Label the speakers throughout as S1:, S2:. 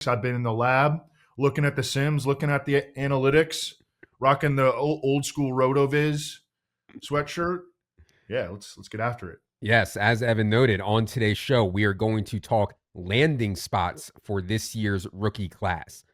S1: I've been in the lab looking at the sims, looking at the analytics, rocking the old school RotoViz sweatshirt. Yeah, let's get after it.
S2: Yes, as Evan noted, on today's show, we are going to talk landing spots for this year's rookie class.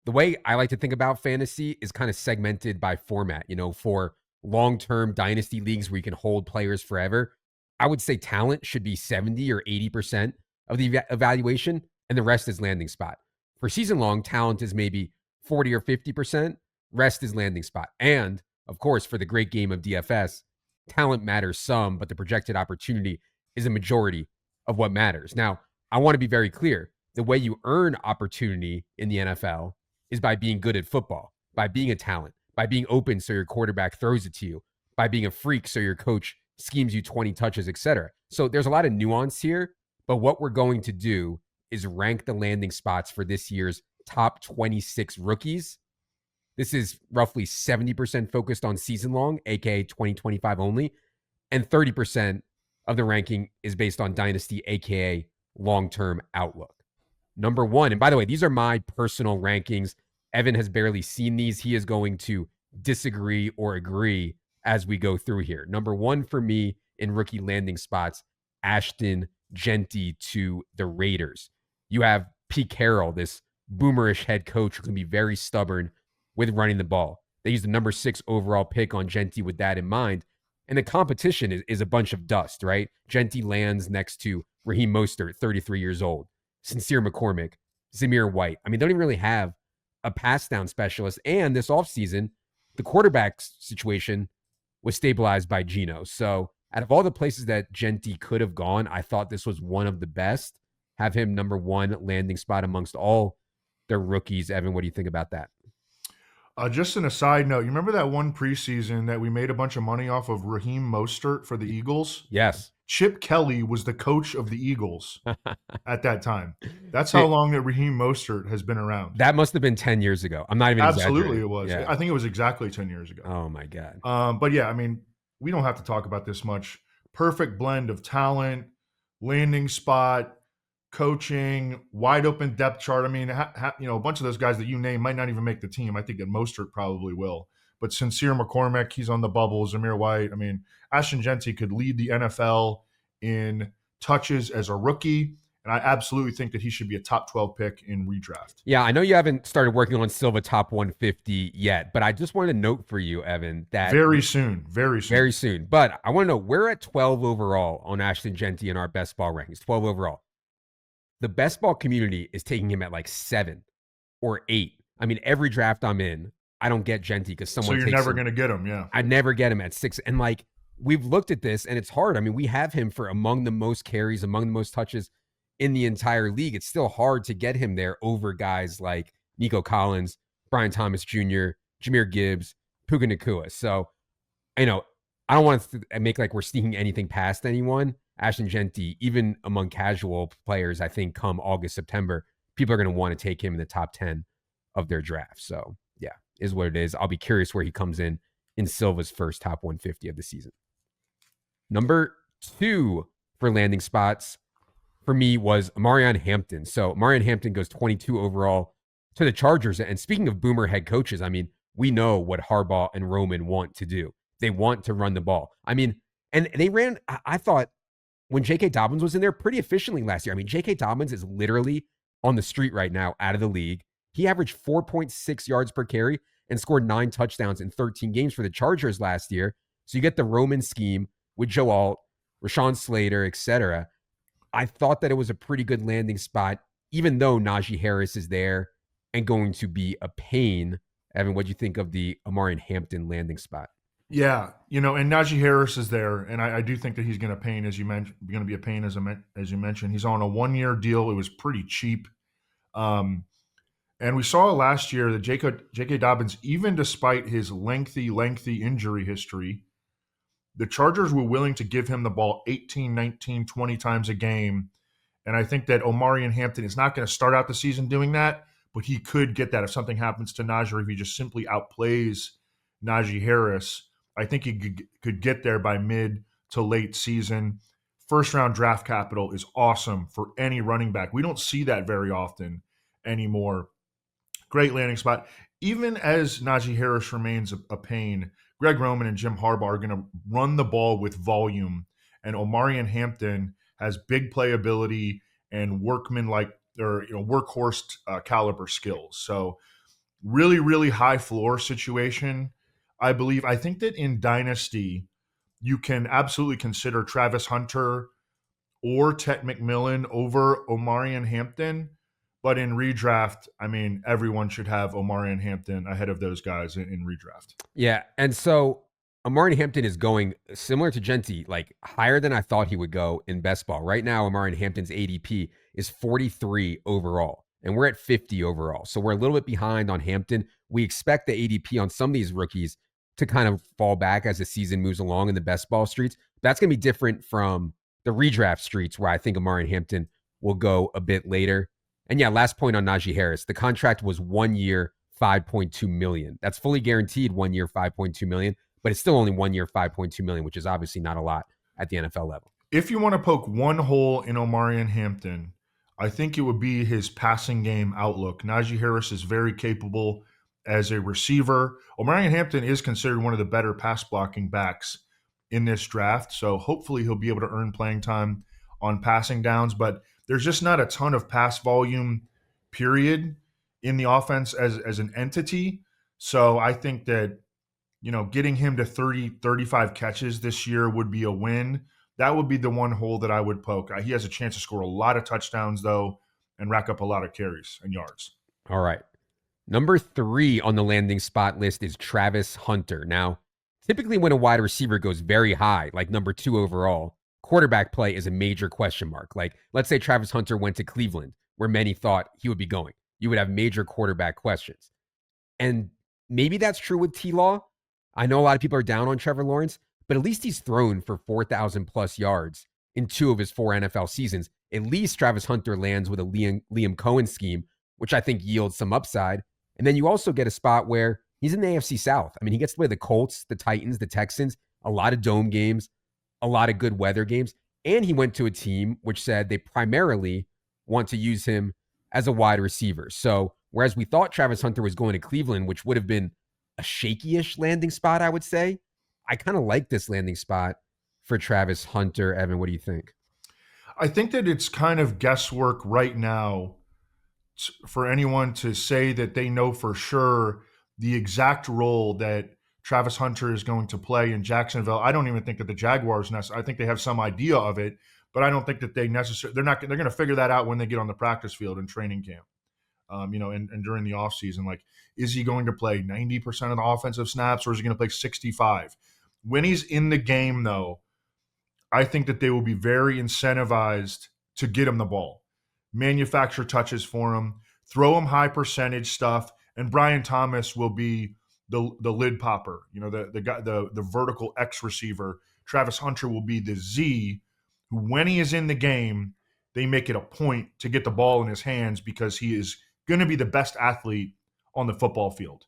S2: The way I like to think about fantasy is kind of segmented by format. For long-term dynasty leagues where you can hold players forever, I would say talent should be 70 or 80% of the evaluation, and the rest is landing spot. For season-long, talent is maybe 40 or 50%, rest is landing spot. And, of course, for the great game of DFS, talent matters some, but the projected opportunity is a majority of what matters. Now, I want to be very clear. The way you earn opportunity in the NFL is by being good at football, by being a talent, by being open so your quarterback throws it to you, by being a freak so your coach schemes you 20 touches, etc. So there's a lot of nuance here, but what we're going to do is rank the landing spots for this year's top 26 rookies. This is roughly 70% focused on season long, aka 2025 only, and 30% of the ranking is based on dynasty, aka long-term outlook. Number one, and by the way, these are my personal rankings. Evan has barely seen these. He is going to disagree or agree as we go through here. Number one for me in rookie landing spots, Ashton Jeanty to the Raiders. You have Pete Carroll, this boomerish head coach who can be very stubborn with running the ball. They used the number 6 overall pick on Jeanty with that in mind. And the competition is a bunch of dust, right? Jeanty lands next to Raheem Mostert, 33 years old, Sincere McCormick, Zamir White. I mean, they don't even really have a pass down specialist. And this offseason, the quarterback situation was stabilized by Geno. So out of all the places that Jeanty could have gone, I thought this was one of the best. Have him number one landing spot amongst all their rookies. Evan, what do you think about that?
S1: Just an aside note, you remember that one preseason that we made a bunch of money off of Raheem Mostert for the Eagles?
S2: Yes.
S1: Chip Kelly was the coach of the Eagles at that time. That's how long that Raheem Mostert has been around.
S2: That must have been 10 years ago. I'm not even
S1: Absolutely, it was.
S2: Yeah.
S1: I think it was exactly 10 years ago.
S2: Oh, my God.
S1: But yeah, I mean, we don't have to talk about this much. Perfect blend of talent, landing spot, coaching, wide open depth chart. I mean, a bunch of those guys that you name might not even make the team. I think that Mostert probably will. But Sincere McCormick, he's on the bubble. Zamir White. I mean, Ashton Jeanty could lead the NFL in touches as a rookie. And I absolutely think that he should be a top 12 pick in redraft.
S2: Yeah, I know you haven't started working on Silva top 150 yet, but I just wanted to note for you, Evan, that
S1: very soon.
S2: But I want to know, we're at 12 overall on Ashton Jeanty in our best ball rankings, 12 overall. The best ball community is taking him at like 7 or 8. I mean, every draft I'm in, I don't get Jeanty because someone takes him.
S1: So you're never going to get him, yeah.
S2: I never get him at 6. And like, we've looked at this and it's hard. I mean, we have him for among the most carries, among the most touches in the entire league. It's still hard to get him there over guys like Nico Collins, Brian Thomas Jr., Jahmyr Gibbs, Puka Nacua. So, I don't want to make like we're sneaking anything past anyone. Ashton Jeanty, even among casual players, I think come August, September, people are going to want to take him in the top 10 of their draft. So, yeah, is what it is. I'll be curious where he comes in Silva's first top 150 of the season. Number 2 for landing spots for me was Omarion Hampton. So Omarion Hampton goes 22 overall to the Chargers. And speaking of boomer head coaches, I mean, we know what Harbaugh and Roman want to do. They want to run the ball. I mean, and they ran, I thought, when J.K. Dobbins was in there pretty efficiently last year. I mean, J.K. Dobbins is literally on the street right now out of the league. He averaged 4.6 yards per carry and scored 9 touchdowns in 13 games for the Chargers last year. So you get the Roman scheme with Joe Alt, Rashawn Slater, etc. I thought that it was a pretty good landing spot, even though Najee Harris is there and going to be a pain. Evan, what do you think of the Omarion Hampton landing spot?
S1: Yeah, and Najee Harris is there, and I do think that he's going to pain, as you mentioned, going to be a pain as you mentioned. He's on a 1-year deal. It was pretty cheap, and we saw last year that J.K. Dobbins, even despite his lengthy injury history, the Chargers were willing to give him the ball 18, 19, 20 times a game, and I think that Omarion Hampton is not going to start out the season doing that, but he could get that if something happens to Najee, or if he just simply outplays Najee Harris. I think he could get there by mid to late season. First-round draft capital is awesome for any running back. We don't see that very often. anymore. Great landing spot. Even as Najee Harris remains a pain, Greg Roman and Jim Harbaugh are going to run the ball with volume, and Omarion Hampton has big playability and workman like or workhorse caliber skills. So really, really high floor situation. I believe. I think that in Dynasty, you can absolutely consider Travis Hunter or Tet McMillan over Omarion Hampton. But in redraft, I mean, everyone should have Omarion Hampton ahead of those guys in redraft.
S2: Yeah. And so Omarion Hampton is going similar to Jeanty, like higher than I thought he would go in best ball. Right now, Omarion Hampton's ADP is 43 overall, and we're at 50 overall. So we're a little bit behind on Hampton. We expect the ADP on some of these rookies to kind of fall back as the season moves along in the best ball streets. That's going to be different from the redraft streets, where I think Omarion Hampton will go a bit later. And yeah, last point on Najee Harris. The contract was 1 year, $5.2 million. That's fully guaranteed 1 year, $5.2 million, but it's still only 1 year, $5.2 million, which is obviously not a lot at the NFL level.
S1: If you want to poke one hole in Omarion Hampton, I think it would be his passing game outlook. Najee Harris is very capable as a receiver. Omarion Hampton is considered one of the better pass blocking backs in this draft, so hopefully he'll be able to earn playing time on passing downs, but there's just not a ton of pass volume, period, in the offense as an entity. So I think that, getting him to 30, 35 catches this year would be a win. That would be the one hole that I would poke. He has a chance to score a lot of touchdowns, though, and rack up a lot of carries and yards.
S2: All right. Number 3 on the landing spot list is Travis Hunter. Now, typically when a wide receiver goes very high, like number 2 overall, quarterback play is a major question mark. Like, let's say Travis Hunter went to Cleveland, where many thought he would be going. You would have major quarterback questions. And maybe that's true with T-Law. I know a lot of people are down on Trevor Lawrence, but at least he's thrown for 4,000 plus yards in 2 of his 4 NFL seasons. At least Travis Hunter lands with a Liam Cohen scheme, which I think yields some upside. And then you also get a spot where he's in the AFC South. I mean, he gets to play the Colts, the Titans, the Texans, a lot of dome games, a lot of good weather games. And he went to a team which said they primarily want to use him as a wide receiver. So whereas we thought Travis Hunter was going to Cleveland, which would have been a shaky-ish landing spot, I would say, I kind of like this landing spot for Travis Hunter. Evan, what do you think?
S1: I think that it's kind of guesswork right now for anyone to say that they know for sure the exact role that Travis Hunter is going to play in Jacksonville. I don't even think that the Jaguars I think they have some idea of it, but I don't think that they're going to figure that out when they get on the practice field in training camp. And during the offseason, like, is he going to play 90% of the offensive snaps, or is he going to play 65? When he's in the game, though, I think that they will be very incentivized to get him the ball, manufacture touches for him, throw him high percentage stuff, and Brian Thomas will be the lid popper, the guy, the vertical X receiver. Travis Hunter will be the Z, who, when he is in the game, they make it a point to get the ball in his hands because he is going to be the best athlete on the football field.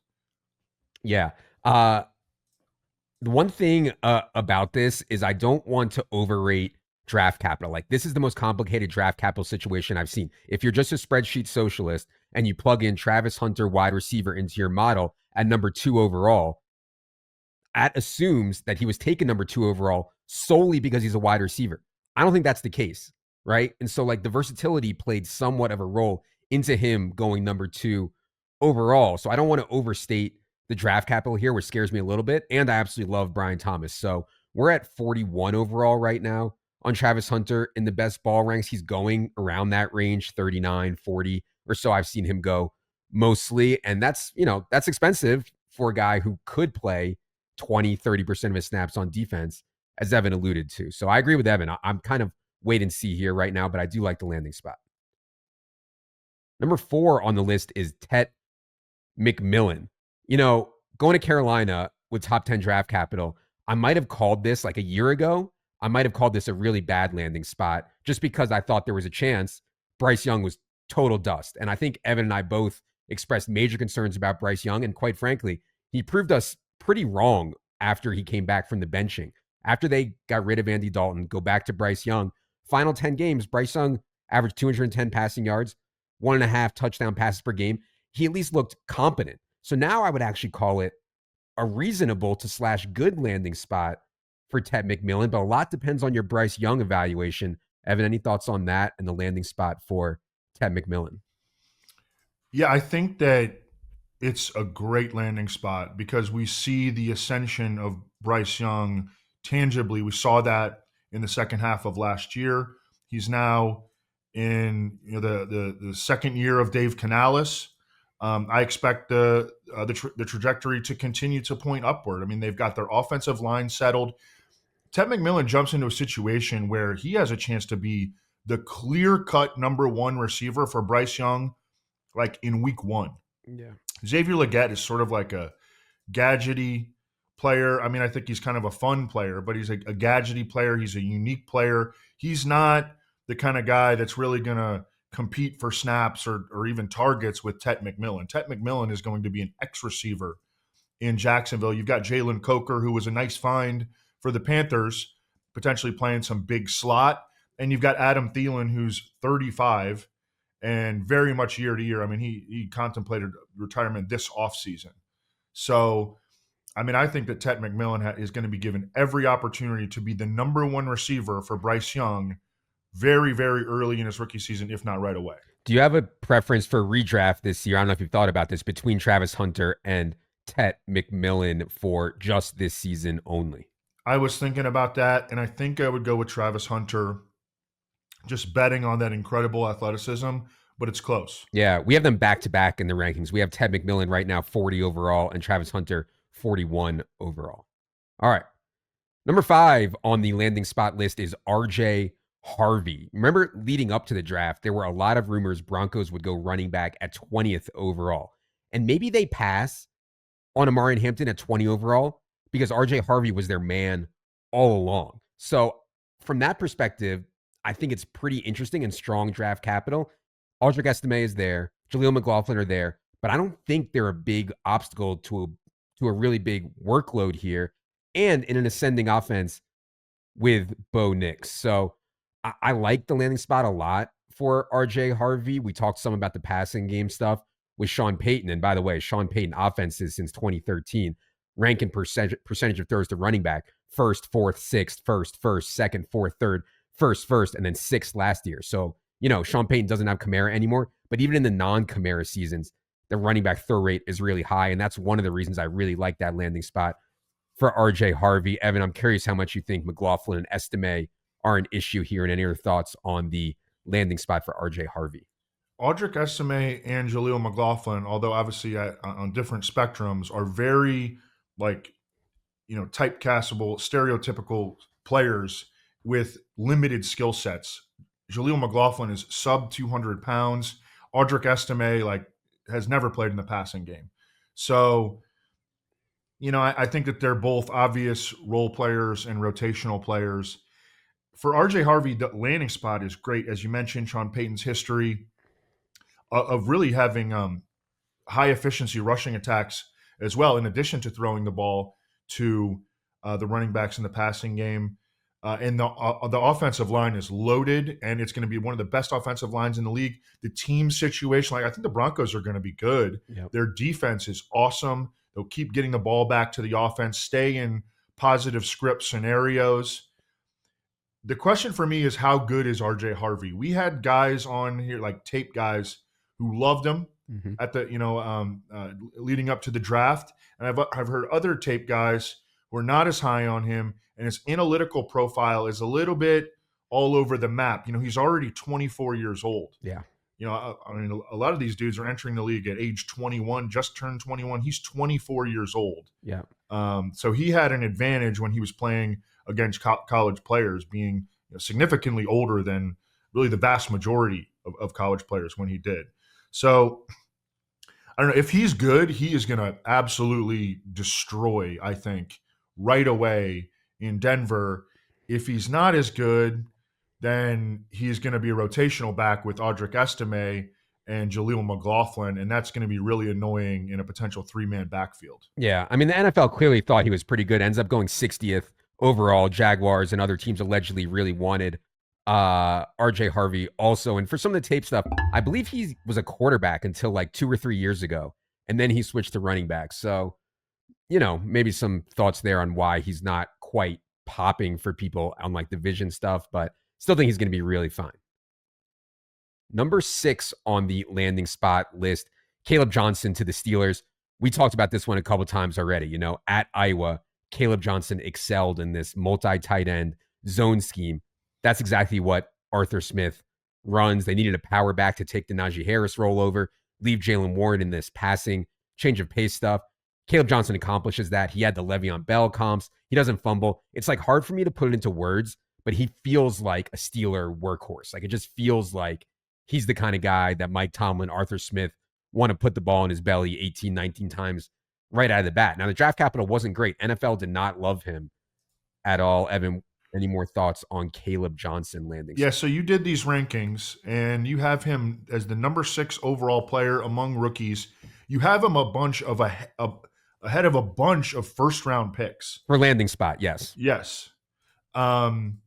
S2: Yeah. The one thing about this is I don't want to overrate draft capital. Like, this is the most complicated draft capital situation I've seen. If you're just a spreadsheet socialist and you plug in Travis Hunter wide receiver into your model at number 2 overall, that assumes that he was taken number 2 overall solely because he's a wide receiver. I don't think that's the case, right? And so, like, the versatility played somewhat of a role into him going number 2 overall. So I don't want to overstate the draft capital here, which scares me a little bit. And I absolutely love Brian Thomas. So we're at 41 overall right now on Travis Hunter in the best ball ranks. He's going around that range, 39, 40 or so. I've seen him go mostly. And that's expensive for a guy who could play 20, 30% of his snaps on defense, as Evan alluded to. So I agree with Evan. I'm kind of wait and see here right now, but I do like the landing spot. Number 4 on the list is Tet McMillan. Going to Carolina with top 10 draft capital, I might have called this like a year ago. I might have called this a really bad landing spot just because I thought there was a chance Bryce Young was total dust. And I think Evan and I both expressed major concerns about Bryce Young. And quite frankly, he proved us pretty wrong after he came back from the benching. After they got rid of Andy Dalton, go back to Bryce Young. Final 10 games, Bryce Young averaged 210 passing yards, 1.5 touchdown passes per game, he at least looked competent. So now I would actually call it a reasonable to slash good landing spot for Ted McMillan, but a lot depends on your Bryce Young evaluation. Evan, any thoughts on that and the landing spot for Ted McMillan?
S1: Yeah, I think that it's a great landing spot because we see the ascension of Bryce Young tangibly. We saw that in the second half of last year. He's now in the second year of Dave Canales. I expect the trajectory to continue to point upward. I mean, they've got their offensive line settled. Ted McMillan jumps into a situation where he has a chance to be the clear-cut number one receiver for Bryce Young, like in week one.
S2: Yeah.
S1: Xavier Legette is sort of like a gadgety player. I mean, I think he's kind of a fun player, but he's a gadgety player. He's a unique player. He's not the kind of guy that's really going to compete for snaps or even targets with Ted McMillan. Ted McMillan is going to be an X receiver in Jacksonville. You've got Jalen Coker, who was a nice find for the Panthers, potentially playing some big slot. And you've got Adam Thielen, who's 35 and very much year to year. I mean, he contemplated retirement this offseason. So, I mean, I think that Ted McMillan is going to be given every opportunity to be the number one receiver for Bryce Young very, very early in his rookie season, if not right away.
S2: Do you have a preference for redraft this year? I don't know if you've thought about this, between Travis Hunter and Ted McMillan for just this season only.
S1: I was thinking about that, and I think I would go with Travis Hunter, just betting on that incredible athleticism, but it's close.
S2: Yeah, we have them back-to-back in the rankings. We have Ted McMillan right now 40 overall and Travis Hunter 41 overall. All right. Number 5 on the landing spot list is RJ Harvey. Remember, leading up to the draft, there were a lot of rumors Broncos would go running back at 20th overall. And maybe they pass on Omarion Hampton at 20 overall because RJ Harvey was their man all along. So from that perspective, I think it's pretty interesting and strong draft capital. Audric Estime is there. Jaleel McLaughlin are there. But I don't think they're a big obstacle to a really big workload here and in an ascending offense with Bo Nix. So I like the landing spot a lot for RJ Harvey. We talked some about the passing game stuff with Sean Payton. And by the way, Sean Payton offenses since 2013 rank in percentage of throws to running back: first, fourth, sixth, first, second, fourth, third, first, and then sixth last year. So, Sean Payton doesn't have Kamara anymore, but even in the non-Kamara seasons, the running back throw rate is really high. And that's one of the reasons I really like that landing spot for RJ Harvey. Evan, I'm curious how much you think McLaughlin and Estime are an issue here, and any other thoughts on the landing spot for RJ Harvey.
S1: Audric Estime and Jaleel McLaughlin, although obviously on different spectrums, are very typecastable, stereotypical players with limited skill sets. Jaleel McLaughlin is sub 200 pounds. Audric Estime has never played in the passing game. So, I think that they're both obvious role players and rotational players. For RJ Harvey, the landing spot is great. As you mentioned, Sean Payton's history of really having high efficiency rushing attacks as well, in addition to throwing the ball to the running backs in the passing game. And the offensive line is loaded, and it's going to be one of the best offensive lines in the league. The team situation, I think the Broncos are going to be good.
S2: Yep.
S1: Their defense is awesome. They'll keep getting the ball back to the offense, stay in positive script scenarios. The question for me is, how good is RJ Harvey? We had guys on here, like tape guys, who loved him at the leading up to the draft, and I've heard other tape guys who are not as high on him, and his analytical profile is a little bit all over the map. He's already 24 years old.
S2: Yeah.
S1: A lot of these dudes are entering the league at age 21, just turned 21. He's 24 years old.
S2: Yeah.
S1: So he had an advantage when he was playing against college players, being significantly older than really the vast majority of college players when he did. So I don't know, if he's good, he is going to absolutely destroy, I think, right away in Denver. If he's not as good, then he's going to be a rotational back with Audric Estime and Jaleel McLaughlin, and that's going to be really annoying in a potential 3-man backfield.
S2: Yeah, I mean, the NFL clearly thought he was pretty good. Ends up going 60th overall. Jaguars and other teams allegedly really wanted RJ Harvey also. And for some of the tape stuff, I believe he was a quarterback until like 2 or 3 years ago. And then he switched to running back. So, maybe some thoughts there on why he's not quite popping for people on like the vision stuff, but still think he's going to be really fine. Number 6 on the landing spot list, Caleb Johnson to the Steelers. We talked about this one a couple times already. At Iowa, Caleb Johnson excelled in this multi-tight end zone scheme. That's exactly what Arthur Smith runs. They needed a power back to take the Najee Harris rollover, leave Jalen Warren in this passing, change of pace stuff. Caleb Johnson accomplishes that. He had the Le'Veon Bell comps. He doesn't fumble. It's like hard for me to put it into words, but he feels like a Steeler workhorse. Like it just feels like he's the kind of guy that Mike Tomlin, Arthur Smith want to put the ball in his belly 18, 19 times right out of the bat. Now, the draft capital wasn't great. NFL did not love him at all. Evan, any more thoughts on Caleb Johnson landing?
S1: Yeah, so you did these rankings, and you have him as the number 6 overall player among rookies. You have him ahead of a bunch of first-round picks.
S2: For landing spot, yes.
S1: Yes. And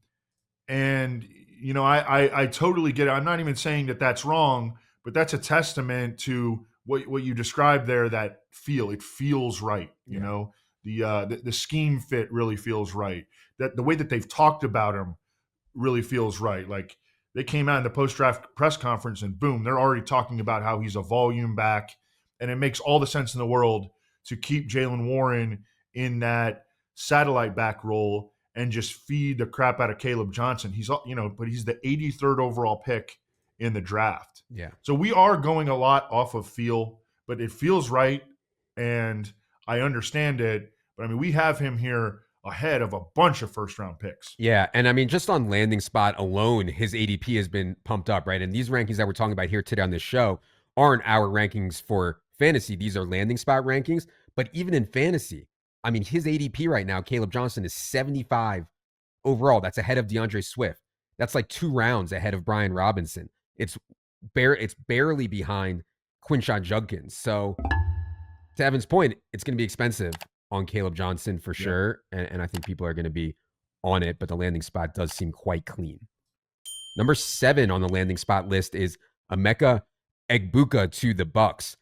S1: I totally get it. I'm not even saying that that's wrong, but that's a testament to what you described there. That it feels right. The scheme fit really feels right. That the way that they've talked about him really feels right. Like they came out in the post-draft press conference and boom, they're already talking about how he's a volume back, and it makes all the sense in the world to keep Jalen Warren in that satellite back role and just feed the crap out of Caleb Johnson. But he's the 83rd overall pick in the draft.
S2: Yeah.
S1: So we are going a lot off of feel, but it feels right, and I understand it. But I mean, we have him here ahead of a bunch of first-round picks.
S2: Yeah, and I mean, just on landing spot alone, his ADP has been pumped up, right? And these rankings that we're talking about here today on this show aren't our rankings for fantasy. These are landing spot rankings. But even in fantasy, I mean, his ADP right now, Caleb Johnson, is 75 overall. That's ahead of DeAndre Swift. That's like 2 rounds ahead of Brian Robinson. It's barely behind Quinshon Judkins. So to Evan's point, it's going to be expensive on Caleb Johnson for sure. And I think people are going to be on it, but the landing spot does seem quite clean. Number 7 on the landing spot list is Emeka Egbuka to the Bucks.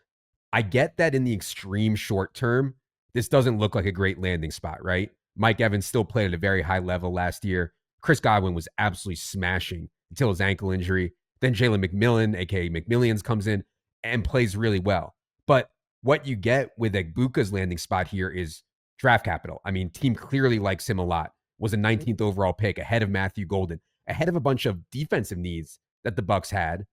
S2: I get that in the extreme short term, this doesn't look like a great landing spot, right? Mike Evans still played at a very high level last year. Chris Godwin was absolutely smashing until his ankle injury. Then Jalen McMillan, aka McMillions, comes in and plays really well. But what you get with Egbuka's landing spot here is draft capital. I mean, team clearly likes him a lot. Was a 19th overall pick, ahead of Matthew Golden, ahead of a bunch of defensive needs that the Bucks had.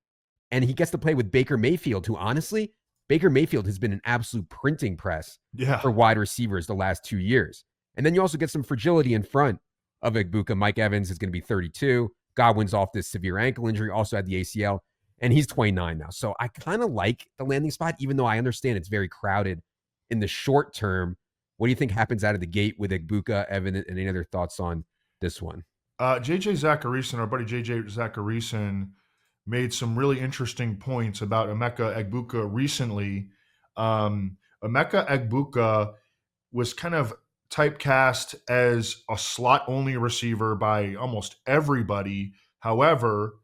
S2: And he gets to play with Baker Mayfield, who honestly, Baker Mayfield has been an absolute printing press for wide receivers the last 2 years. And then you also get some fragility in front of Egbuka. Mike Evans is going to be 32. Godwin's off this severe ankle injury, also had the ACL, and he's 29 now. So I kind of like the landing spot, even though I understand it's very crowded in the short term. What do you think happens out of the gate with Egbuka, Evan, and any other thoughts on this one?
S1: JJ Zacharyson, our buddy JJ Zacharyson, made some really interesting points about Emeka Egbuka recently. Emeka Egbuka was kind of typecast as a slot-only receiver by almost everybody. However,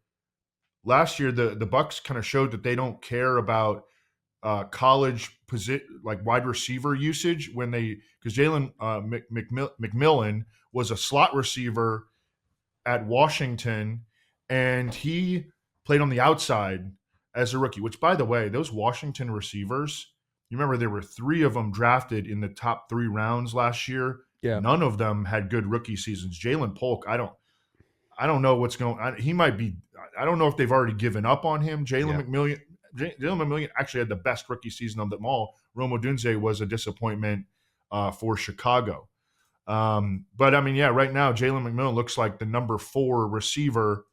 S1: last year the Bucks kind of showed that they don't care about college like wide receiver usage because Jalen McMillan was a slot receiver at Washington, and he played on the outside as a rookie, which, by the way, those Washington receivers, you remember there were 3 of them drafted in the top 3 rounds last year.
S2: Yeah.
S1: None of them had good rookie seasons. Jalen Polk, I don't know what's going on. He might be, I don't know if they've already given up on him. Jalen McMillan actually had the best rookie season of them all. Rome Odunze was a disappointment for Chicago. But I mean, yeah, right now, Jalen McMillan looks like the number 4 receiver,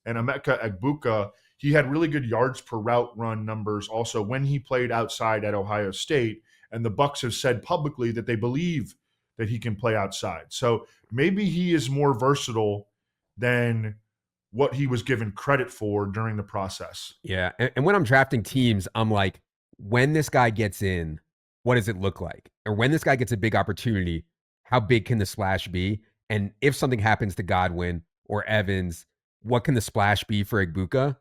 S1: and Emeka Egbuka, he had really good yards per route run numbers also when he played outside at Ohio State. And the Bucks have said publicly that they believe that he can play outside. So maybe he is more versatile than what he was given credit for during the process.
S2: Yeah. And when I'm drafting teams, I'm like, when this guy gets in, what does it look like? Or when this guy gets a big opportunity, how big can the splash be? And if something happens to Godwin or Evans, what can the splash be for Igbokwe?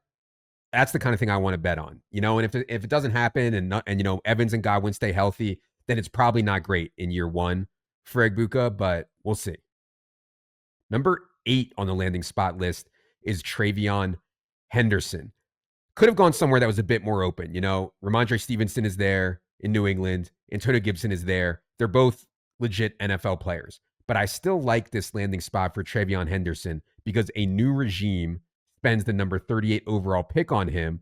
S2: That's the kind of thing I want to bet on, and if it doesn't happen and Evans and Godwin stay healthy, then it's probably not great in year one for Igbokwe, but we'll see. Number 8 on the landing spot list is Travion Henderson. Could have gone somewhere that was a bit more open. Ramondre Stevenson is there in New England. Antonio Gibson is there. They're both legit NFL players. But I still like this landing spot for Travion Henderson because a new regime spends the number 38 overall pick on him.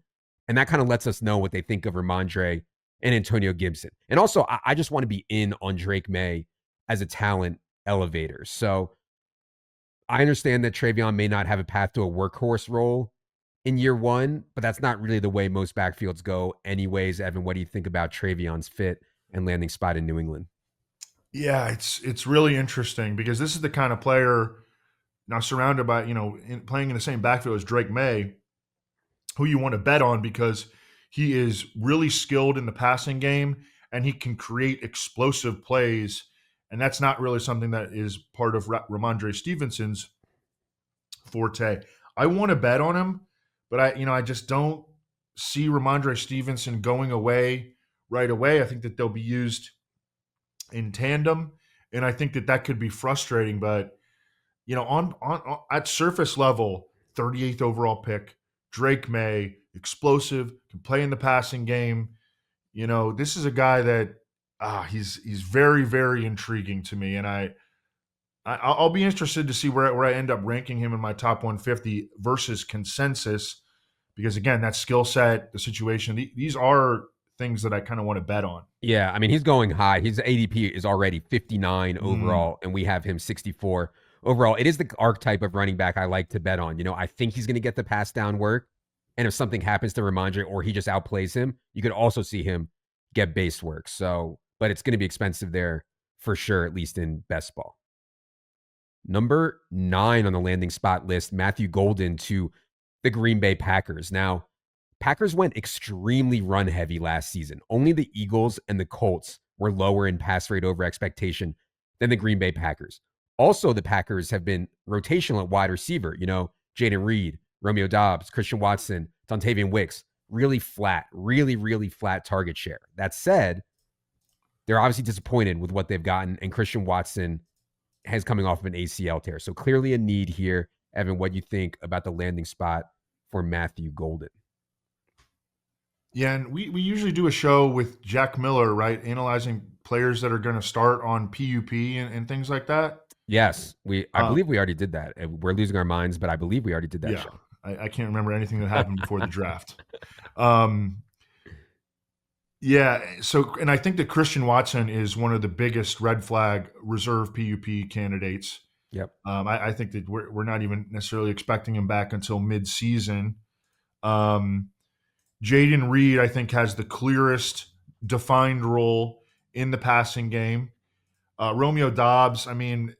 S2: And that kind of lets us know what they think of Ramondre and Antonio Gibson. And also, I just want to be in on Drake May as a talent elevator. So I understand that Travion may not have a path to a workhorse role in year one, but that's not really the way most backfields go anyways. Evan, what do you think about Travion's fit and landing spot in New England?
S1: Yeah, it's really interesting because this is the kind of player now surrounded by, playing in the same backfield as Drake May, who you want to bet on because he is really skilled in the passing game and he can create explosive plays. And that's not really something that is part of Ramondre Stevenson's forte. I want to bet on him, but I just don't see Ramondre Stevenson going away right away. I think that they'll be used in tandem, and I think that could be frustrating. But on at surface level, 38th overall pick, Drake May, explosive, can play in the passing game. This is a guy that he's very, very intriguing to me, and I'll be interested to see where I end up ranking him in my top 150 versus consensus, because again, that skill set, the situation, these are things that I kind of want to bet on.
S2: Yeah, I mean, he's going high. His ADP is already 59 overall, and we have him 64 overall. It is the archetype of running back I like to bet on. I think he's going to get the pass down work, and if something happens to Ramondre or he just outplays him, you could also see him get base work. So, but it's going to be expensive there for sure, at least in best ball. Number 9 on the landing spot list, Matthew Golden to the Green Bay Packers. Now, Packers went extremely run heavy last season. Only the Eagles and the Colts were lower in pass rate over expectation than the Green Bay Packers. Also, the Packers have been rotational at wide receiver. Jaden Reed, Romeo Doubs, Christian Watson, Dontavian Wicks, really flat, really flat target share. That said, they're obviously disappointed with what they've gotten, and Christian Watson has coming off of an ACL tear. So clearly a need here. Evan, what do you think about the landing spot for Matthew Golden?
S1: Yeah, and we usually do a show with Jack Miller, right? Analyzing players that are going to start on PUP and things like that.
S2: Yes, I believe we already did that. We're losing our minds, but I believe we already did that show.
S1: I can't remember anything that happened before the draft. Yeah, so, and I think that Christian Watson is one of the biggest red flag reserve PUP candidates.
S2: Yep.
S1: I think that we're not even necessarily expecting him back until mid-season. Jaden Reed, I think, has the clearest defined role in the passing game. Romeo Doubs, I mean,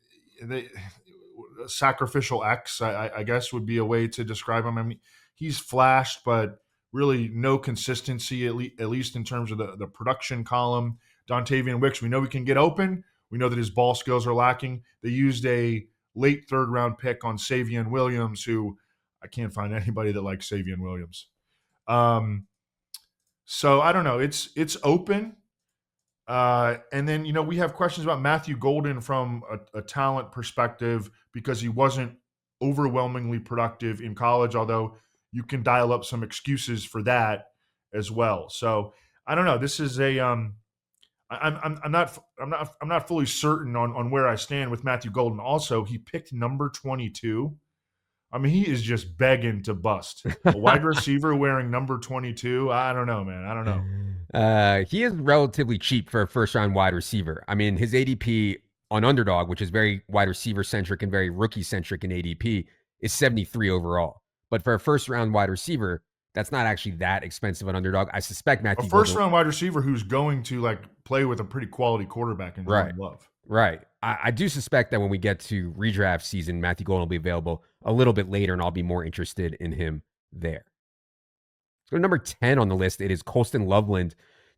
S1: sacrificial X, I guess, would be a way to describe him. I mean, he's flashed, but really no consistency, at least in terms of the production column. Dontavian Wicks, we know he can get open. We know that his ball skills are lacking. They used a late third-round pick on Savion Williams, who I can't find anybody that likes Savion Williams. So I don't know. It's open. And then, we have questions about Matthew Golden from a talent perspective because he wasn't overwhelmingly productive in college, although you can dial up some excuses for that as well. So I don't know. This is I'm not fully certain on where I stand with Matthew Golden. Also, he picked number 22. I mean, he is just begging to bust. A wide receiver wearing number 22. I don't know, man. I don't know.
S2: He is relatively cheap for a first-round wide receiver. I mean, his ADP on Underdog, which is very wide receiver-centric and very rookie-centric in ADP, is 73 overall. But for a first-round wide receiver, that's not actually that expensive on Underdog. I suspect Matthew Golden,
S1: first-round wide receiver who's going to play with a pretty quality quarterback in Jordan Love.
S2: Right. I do suspect that when we get to redraft season, Matthew Golden will be available a little bit later, and I'll be more interested in him there. So number 10 on the list, it is Colston Loveland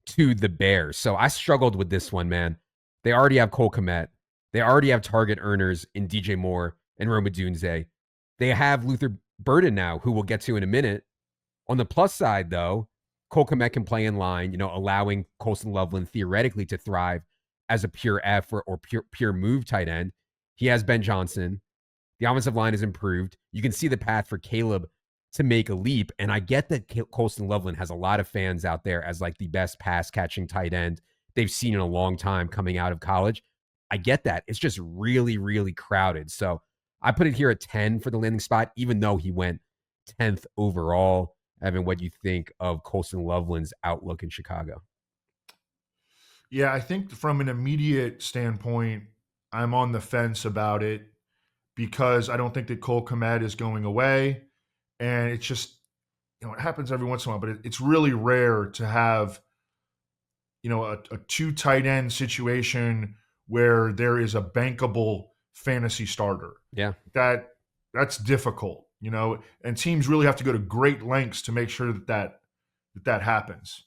S2: to the Bears. So I struggled with this one, man. They already have Cole Kmet. They already have target earners in DJ Moore and Rome Odunze. They have Luther Burden now, who we'll get to in a minute. On the plus side, though, Cole Kmet can play in line, allowing Colston Loveland theoretically to thrive as a pure F or pure move tight end. He has Ben Johnson. The offensive line is improved. You can see the path for Caleb to make a leap. And I get that Colston Loveland has a lot of fans out there as like the best pass catching tight end they've seen in a long time coming out of college. I get that. It's just really, really crowded. So I put it here at 10 for the landing spot, even though he went 10th overall. Evan, what do you think of Colston Loveland's outlook in Chicago?
S1: Yeah, I think from an immediate standpoint, I'm on the fence about it because I don't think that Cole Kmet is going away. And it's just, it happens every once in a while, but it's really rare to have, a two tight end situation where there is a bankable fantasy starter.
S2: Yeah.
S1: That's difficult, and teams really have to go to great lengths to make sure that happens.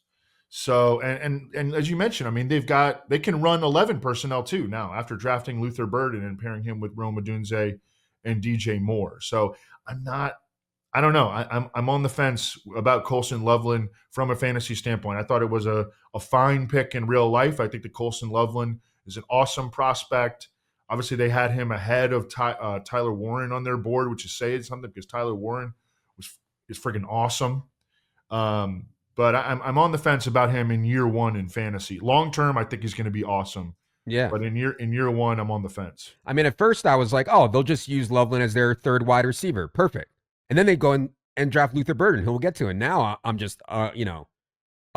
S1: So, and as you mentioned, I mean, they can run 11 personnel too now after drafting Luther Burden and pairing him with Rome Odunze and DJ Moore. So I don't know. I'm on the fence about Colston Loveland from a fantasy standpoint. I thought it was a fine pick in real life. I think that Colston Loveland is an awesome prospect. Obviously, they had him ahead of Tyler Warren on their board, which is saying something because Tyler Warren is freaking awesome. But I'm on the fence about him in year one in fantasy. Long term, I think he's going to be awesome.
S2: Yeah.
S1: But in year one, I'm on the fence.
S2: I mean, at first I was like, oh, they'll just use Loveland as their third wide receiver. Perfect. And then they go and draft Luther Burden, who we'll get to. And now I'm just, up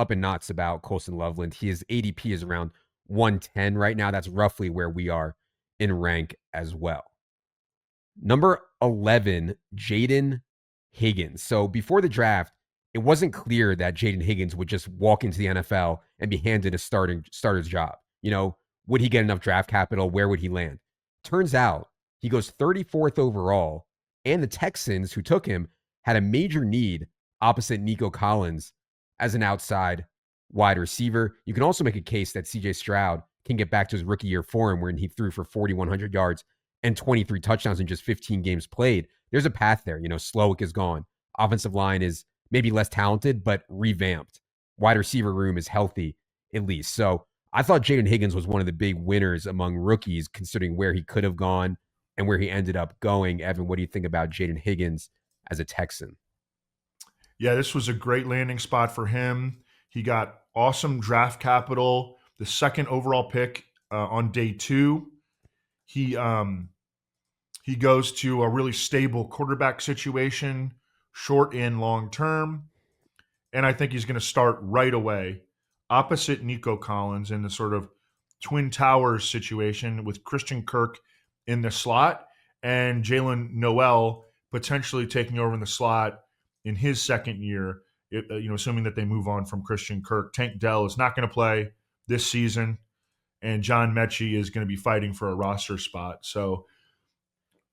S2: in knots about Colston Loveland. His ADP is around 110 right now. That's roughly where we are in rank as well. Number 11, Jaden Higgins. So before the draft, it wasn't clear that Jaden Higgins would just walk into the NFL and be handed a starter's job. Would he get enough draft capital? Where would he land? Turns out he goes 34th overall, and the Texans, who took him, had a major need opposite Nico Collins as an outside wide receiver. You can also make a case that CJ Stroud can get back to his rookie year for him, where he threw for 4,100 yards and 23 touchdowns in just 15 games played. There's a path there. Slowick is gone. Offensive line is maybe less talented, but revamped. Wide receiver room is healthy, at least. So I thought Jaden Higgins was one of the big winners among rookies, considering where he could have gone and where he ended up going. Evan, what do you think about Jaden Higgins as a Texan?
S1: Yeah, this was a great landing spot for him. He got awesome draft capital, the second overall pick on day 2. He goes to a really stable quarterback situation, short and long term. And I think he's going to start right away opposite Nico Collins in the sort of Twin Towers situation with Christian Kirk in the slot and Jalen Noel potentially taking over in the slot in his second year, assuming that they move on from Christian Kirk. Tank Dell is not going to play this season, and John Mechie is going to be fighting for a roster spot. So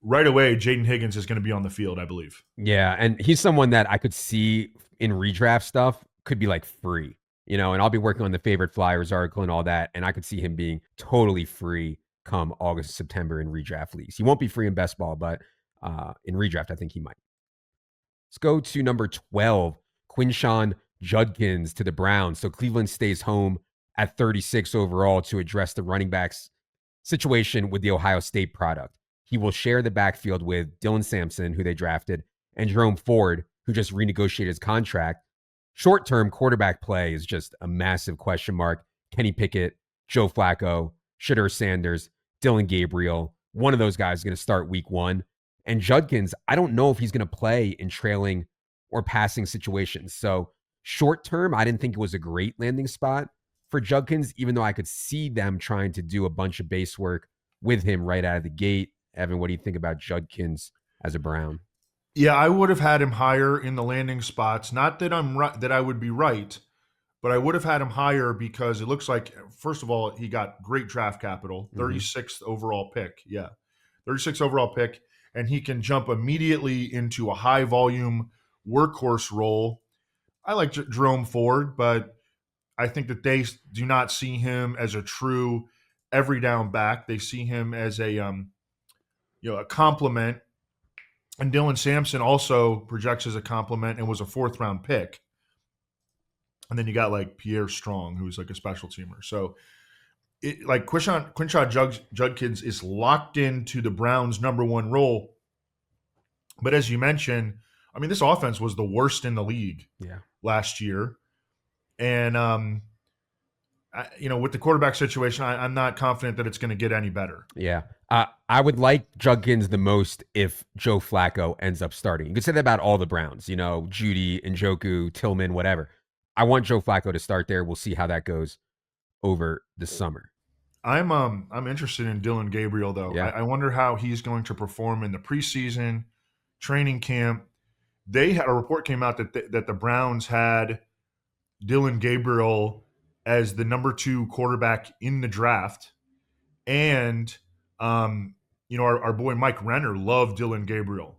S1: right away, Jaden Higgins is going to be on the field, I believe.
S2: Yeah, and he's someone that I could see in redraft stuff could be like free, and I'll be working on the favorite Flyers article and all that, and I could see him being totally free come August, September in redraft leagues. He won't be free in best ball, but in redraft, I think he might. Let's go to number 12, Quinshon Judkins to the Browns. So Cleveland stays home at 36 overall to address the running backs situation with the Ohio State product. He will share the backfield with Dylan Sampson, who they drafted, and Jerome Ford, who just renegotiated his contract. Short-term quarterback play is just a massive question mark. Kenny Pickett, Joe Flacco, Shedeur Sanders, Dylan Gabriel. One of those guys is going to start week 1. And Judkins, I don't know if he's going to play in trailing or passing situations. So short-term, I didn't think it was a great landing spot for Judkins, even though I could see them trying to do a bunch of base work with him right out of the gate. Evan, what do you think about Judkins as a Brown?
S1: Yeah, I would have had him higher in the landing spots. Not that I'm right, that I would be right, but I would have had him higher because it looks like, first of all, he got great draft capital, 36th overall pick. Yeah, 36th overall pick, and he can jump immediately into a high volume workhorse role. I like Jerome Ford, but I think that they do not see him as a true every down back. They see him as a a complement And Dylan Sampson also projects as a compliment and was a 4th-round pick. And then you got like Pierre Strong, who's like a special teamer. So like Quinshot Judkins is locked into the Browns' number 1 role. But as you mentioned, I mean, this offense was the worst in the league last year. And, with the quarterback situation, I'm not confident that it's going to get any better.
S2: Yeah. I would like Judkins the most if Joe Flacco ends up starting. You could say that about all the Browns, Judy, Njoku, Tillman, whatever. I want Joe Flacco to start there. We'll see how that goes over the summer.
S1: I'm interested in Dylan Gabriel, though.
S2: Yeah.
S1: I wonder how he's going to perform in the preseason training camp. They had a report came out that the Browns had Dylan Gabriel as the number 2 quarterback in the draft, and our boy Mike Renner loved Dylan Gabriel,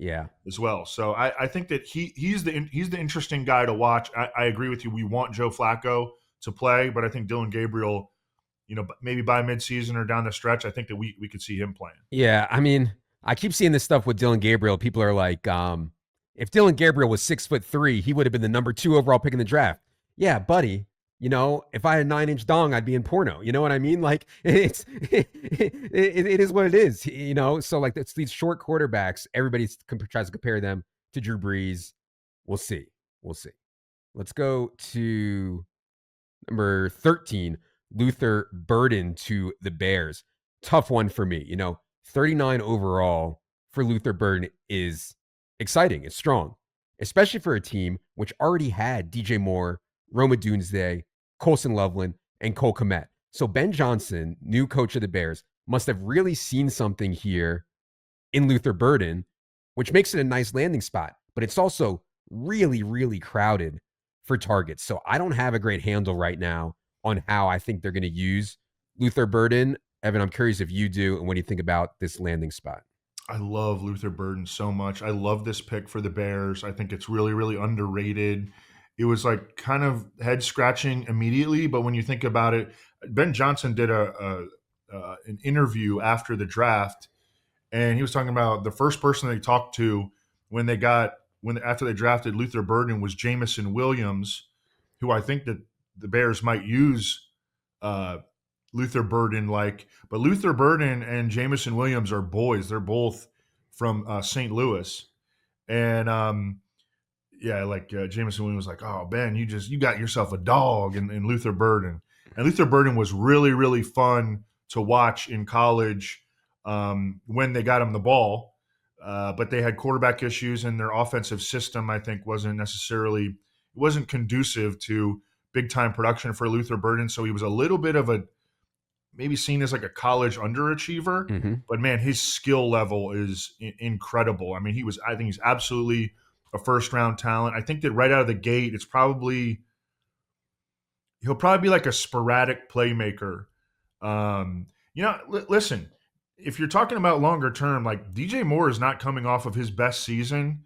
S1: as well. So I think that he's the interesting guy to watch. I agree with you. We want Joe Flacco to play, but I think Dylan Gabriel, maybe by midseason or down the stretch, I think that we could see him playing.
S2: Yeah, I mean, I keep seeing this stuff with Dylan Gabriel. People are like, if Dylan Gabriel was 6'3", he would have been the number 2 overall pick in the draft. Yeah, buddy. If I had a 9-inch dong, I'd be in porno. You know what I mean? Like it is what it is. So like it's these short quarterbacks. Everybody tries to compare them to Drew Brees. We'll see. Let's go to number 13. Luther Burden to the Bears. Tough one for me. 39 overall for Luther Burden is exciting. It's strong, especially for a team which already had DJ Moore, Roma Doomsday, Colson Loveland, and Cole Kmet. So Ben Johnson, new coach of the Bears, must have really seen something here in Luther Burden, which makes it a nice landing spot. But it's also really, really crowded for targets. So I don't have a great handle right now on how I think they're going to use Luther Burden. Evan, I'm curious if you do, and what do you think about this landing spot?
S1: I love Luther Burden so much. I love this pick for the Bears. I think it's really, really underrated. It was like kind of head scratching immediately, but when you think about it, Ben Johnson did an interview after the draft, and he was talking about the first person they talked to after they drafted Luther Burden was Jameson Williams, who I think that the Bears might use Luther Burden but Luther Burden and Jameson Williams are boys. They're both from St. Louis, and Jameson Williams was like, oh, Ben, you got yourself a dog in Luther Burden. And Luther Burden was really, really fun to watch in college when they got him the ball. But they had quarterback issues, and their offensive system, I think, wasn't conducive to big-time production for Luther Burden. So he was a little bit of maybe seen as like a college underachiever.
S2: Mm-hmm.
S1: But, man, his skill level is incredible. I mean, I think he's absolutely a first-round talent. I think that right out of the gate, he'll probably be like a sporadic playmaker. Listen, if you're talking about longer term, like DJ Moore is not coming off of his best season,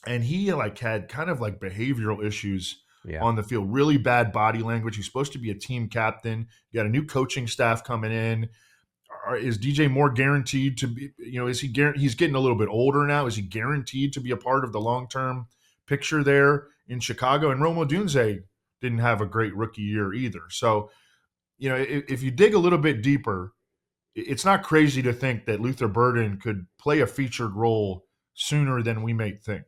S1: and he had kind of like behavioral issues on the field, really bad body language. He's supposed to be a team captain. You got a new coaching staff coming in. Is DJ Moore guaranteed to be, he's getting a little bit older now. Is he guaranteed to be a part of the long-term picture there in Chicago? And Roma Odunze didn't have a great rookie year either. So, if you dig a little bit deeper, it's not crazy to think that Luther Burden could play a featured role sooner than we might think.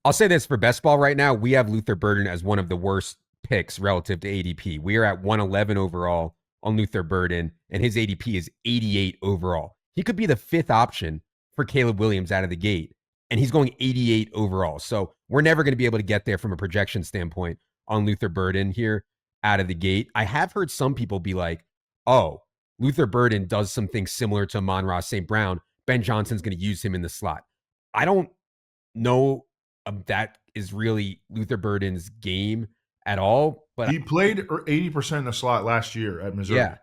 S2: I'll say this for best ball right now. We have Luther Burden as one of the worst picks relative to ADP. We are at 111 overall on Luther Burden, and his ADP is 88 overall. He could be the 5th option for Caleb Williams out of the gate, and he's going 88 overall. So we're never going to be able to get there from a projection standpoint on Luther Burden here out of the gate. I have heard some people be like, oh, Luther Burden does some things similar to Amon-Ra St. Brown. Ben Johnson's going to use him in the slot. I don't know if that is really Luther Burden's game at all. But
S1: he played 80% in the slot last year at Missouri.
S2: Yeah.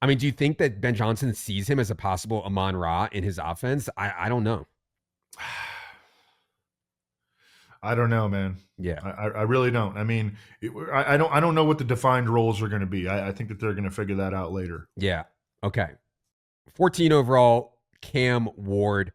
S2: I mean, do you think that Ben Johnson sees him as a possible Amon-Ra in his offense? I don't know.
S1: I don't know, man.
S2: Yeah.
S1: I really don't. I mean, I don't know what the defined roles are going to be. I think that they're going to figure that out later.
S2: Yeah. Okay. 14 overall, Cam Ward.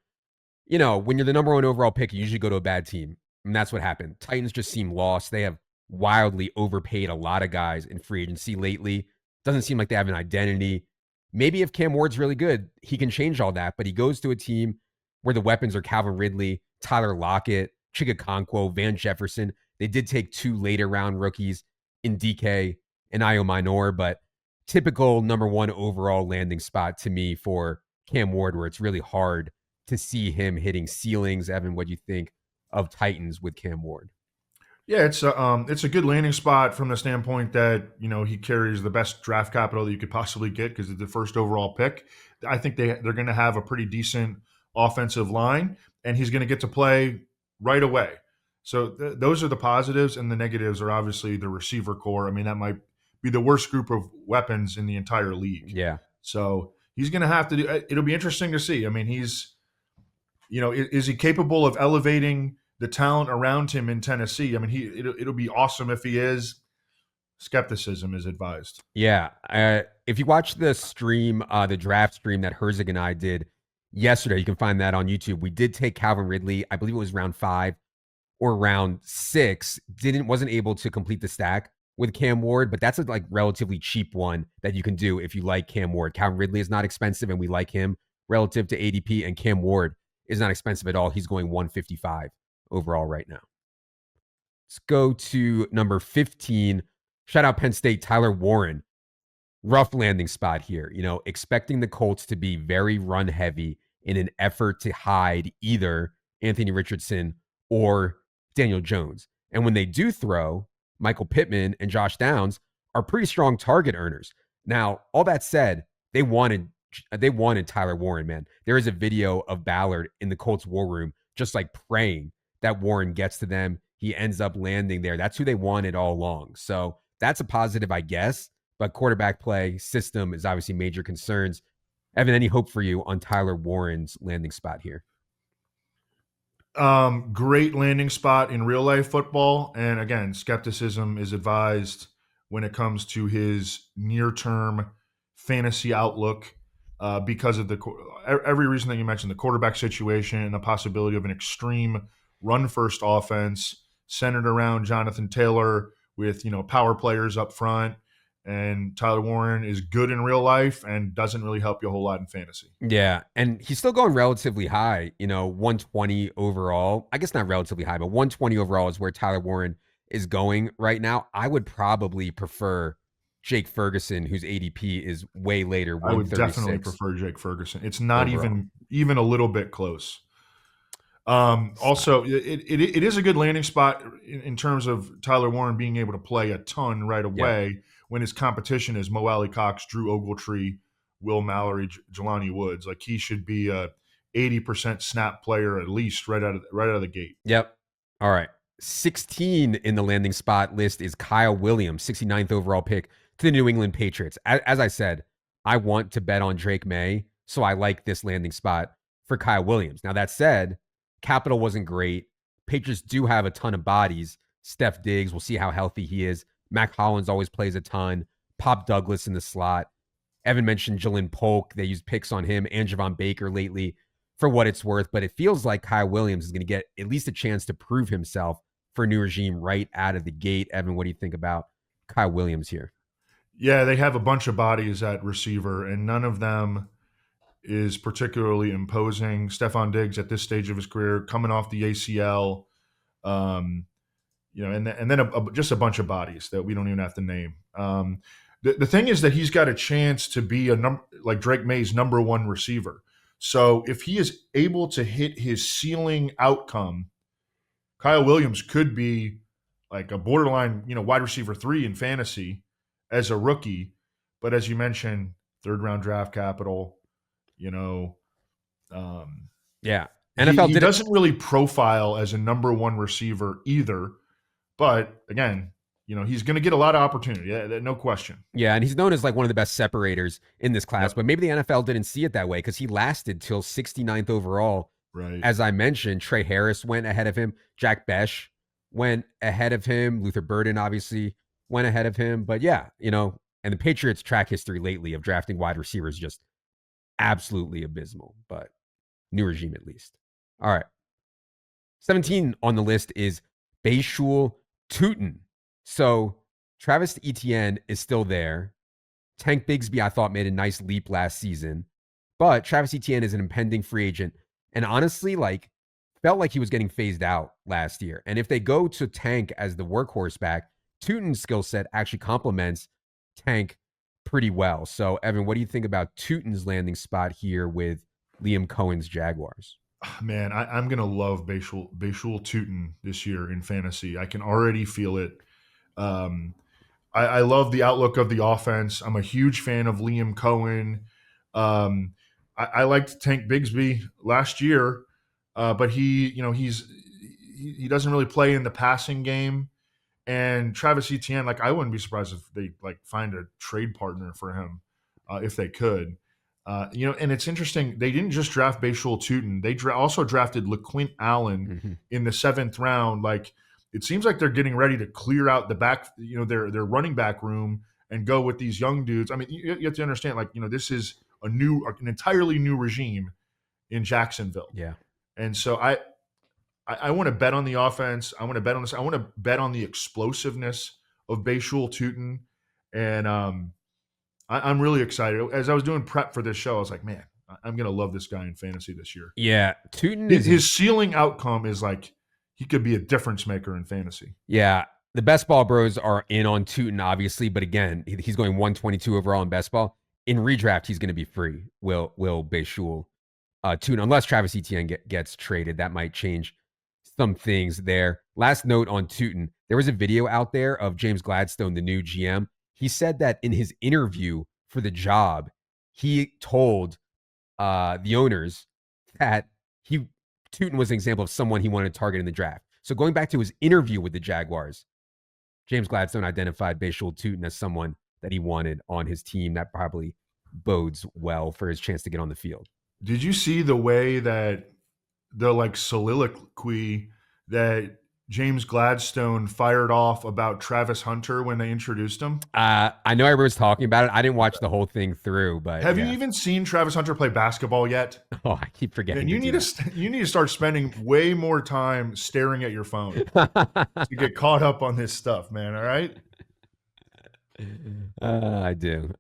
S2: when you're the number one overall pick, you usually go to a bad team. And that's what happened. Titans just seem lost. They have wildly overpaid a lot of guys in free agency lately. Doesn't seem like they have an identity. Maybe if Cam Ward's really good, he can change all that. But he goes to a team where the weapons are Calvin Ridley, Tyler Lockett, Chigakonkwo, Van Jefferson. They did take 2 later round rookies in DK and Io Minor, but typical number one overall landing spot to me for Cam Ward, where it's really hard to see him hitting ceilings. Evan, what do you think of Titans with Cam Ward?
S1: Yeah, it's a good landing spot from the standpoint that he carries the best draft capital that you could possibly get because it's the first overall pick. I think they're going to have a pretty decent offensive line, and he's going to get to play right away. So those are the positives, and the negatives are obviously the receiver core. I mean, that might be the worst group of weapons in the entire league.
S2: Yeah.
S1: So he's going to have to do. It'll be interesting to see. I mean, is he capable of elevating the talent around him in Tennessee? I mean, it'll be awesome if he is. Skepticism is advised.
S2: Yeah. If you watch the stream, the draft stream that Herzig and I did yesterday, you can find that on YouTube. We did take Calvin Ridley. I believe it was round 5 or round 6. Wasn't able to complete the stack with Cam Ward, but that's a relatively cheap one that you can do if you like Cam Ward. Calvin Ridley is not expensive, and we like him relative to ADP, and Cam Ward is not expensive at all. He's going 155 overall right now. Let's go to number 15. Shout out Penn State, Tyler Warren. Rough landing spot here. Expecting the Colts to be very run heavy in an effort to hide either Anthony Richardson or Daniel Jones. And when they do throw, Michael Pittman and Josh Downs are pretty strong target earners. Now, all that said, they wanted Tyler Warren, man. There is a video of Ballard in the Colts war room just praying that Warren gets to them. He ends up landing there. That's who they wanted all along. So that's a positive, I guess. But quarterback play system is obviously major concerns. Evan, any hope for you on Tyler Warren's landing spot here?
S1: Great landing spot in real life football. And again, skepticism is advised when it comes to his near term fantasy outlook because of every reason that you mentioned, the quarterback situation and the possibility of an extreme run first offense centered around Jonathan Taylor with power players up front. And Tyler Warren is good in real life and doesn't really help you a whole lot in fantasy.
S2: Yeah, and he's still going relatively high, 120 overall. I guess not relatively high, but 120 overall is where Tyler Warren is going right now. I would probably prefer Jake Ferguson, whose ADP is way later, 136.
S1: I would definitely prefer Jake Ferguson. It's not even a little bit close. Also, it is a good landing spot in terms of Tyler Warren being able to play a ton right away when his competition is Mo Alley Cox, Drew Ogletree, Will Mallory, Jelani Woods. He should be a 80% snap player at least right out of the gate.
S2: Yep. All right. 16 in the landing spot list is Kyle Williams, 69th overall pick to the New England Patriots. As I said, I want to bet on Drake May, so I like this landing spot for Kyle Williams. Now, that said, capital wasn't great. Patriots do have a ton of bodies. Steph Diggs, we'll see how healthy he is. Mac Hollins always plays a ton. Pop Douglas in the slot. Evan mentioned Jalen Polk. They used picks on him and Javon Baker lately for what it's worth. But it feels like Kyle Williams is going to get at least a chance to prove himself for a new regime right out of the gate. Evan, what do you think about Kyle Williams here?
S1: Yeah, they have a bunch of bodies at receiver, and none of them is particularly imposing. Stephon Diggs at this stage of his career, coming off the ACL, and then just a bunch of bodies that we don't even have to name. The thing is that he's got a chance to be like Drake May's number one receiver. So if he is able to hit his ceiling outcome, Kyle Williams could be like a borderline, wide receiver 3 in fantasy as a rookie. But as you mentioned, 3rd round draft capital.
S2: Yeah. NFL
S1: he doesn't really profile as a number one receiver either. But again, he's going to get a lot of opportunity. No question.
S2: Yeah, and he's known as one of the best separators in this class, but maybe the NFL didn't see it that way because he lasted till 69th overall.
S1: Right.
S2: As I mentioned, Trey Harris went ahead of him. Jack Besh went ahead of him. Luther Burden obviously went ahead of him. But yeah, and the Patriots' track history lately of drafting wide receivers just absolutely abysmal, but new regime at least. All right. 17 on the list is Bayshul Tootin. So Travis Etienne is still there. Tank Bigsby, I thought, made a nice leap last season. But Travis Etienne is an impending free agent. And honestly, like, felt like he was getting phased out last year. And if they go to Tank as the workhorse back, Tootin's skill set actually complements Tank pretty well. So, Evan, what do you think about Tootin's landing spot here with Liam Cohen's Jaguars?
S1: Man, I'm gonna love Bayshul Tootin this year in fantasy. I can already feel it. Um, I love the outlook of the offense. I'm a huge fan of Liam Cohen. I liked Tank Bigsby last year, but he doesn't really play in the passing game. And Travis Etienne, like I wouldn't be surprised if they like find a trade partner for him if they could. And it's interesting. They didn't just draft Bayshul Tootin. They also drafted LaQuint Allen in the 7th round. Like it seems like they're getting ready to clear out the back, their running back room and go with these young dudes. I mean, you have to understand, like this is an entirely new regime in Jacksonville.
S2: Yeah.
S1: And so I want to bet on the offense. I want to bet on this. I want to bet on the explosiveness of Bayshul Tootin. And I'm really excited. As I was doing prep for this show, I was like, man, I'm going to love this guy in fantasy this year.
S2: Yeah. Tootin
S1: is his ceiling outcome is like he could be a difference maker in fantasy.
S2: Yeah. The best ball bros are in on Tootin, obviously, but again, he's going 122 overall in best ball. In redraft, he's going to be free. Will Bayshul Tootin, unless Travis Etienne gets traded. That might change some things there. Last note on Tootin. There was a video out there of James Gladstone, the new GM. He said that in his interview for the job, he told the owners that Tootin was an example of someone he wanted to target in the draft. So going back to his interview with the Jaguars, James Gladstone identified Bayshul Tootin as someone that he wanted on his team. That probably bodes well for his chance to get on the field.
S1: Did you see the way that the like soliloquy that James Gladstone fired off about Travis Hunter when they introduced him?
S2: I know everyone's talking about it. I didn't watch the whole thing through, but
S1: have you even seen Travis Hunter play basketball yet?
S2: Oh, I keep forgetting.
S1: And you need to start spending way more time staring at your phone to get caught up on this stuff, man. All right.
S2: I do.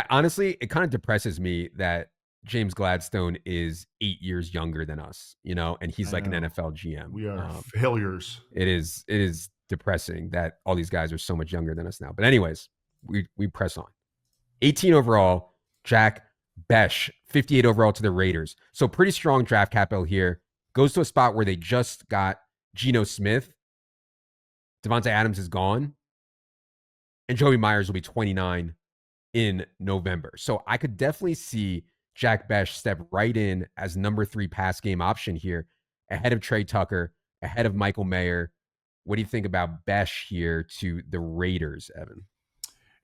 S2: Honestly, it kind of depresses me that James Gladstone is 8 years younger than us, and he's like an NFL GM.
S1: We are failures.
S2: It is depressing that all these guys are so much younger than us now. But anyways, we press on. 18 overall, Jack Besh, 58 overall to the Raiders. So pretty strong draft capital here. Goes to a spot where they just got Geno Smith. Devontae Adams is gone. And Joey Myers will be 29 in November. So I could definitely see Jack Besh step right in as number 3 pass game option here, ahead of Trey Tucker, ahead of Michael Mayer. What do you think about Besh here to the Raiders, Evan?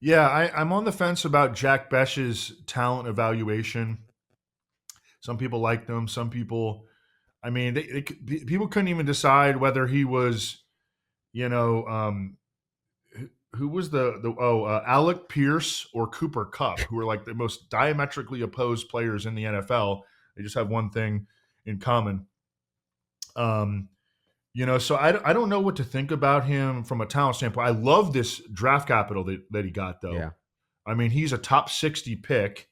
S1: Yeah, I'm on the fence about Jack Besh's talent evaluation. Some people liked him. Some people, I mean, people couldn't even decide whether he was, who was Alec Pierce or Cooper Kupp, who are like the most diametrically opposed players in the NFL. They just have one thing in common. So I don't know what to think about him from a talent standpoint. I love this draft capital that he got, though.
S2: Yeah.
S1: I mean, he's a top 60 pick,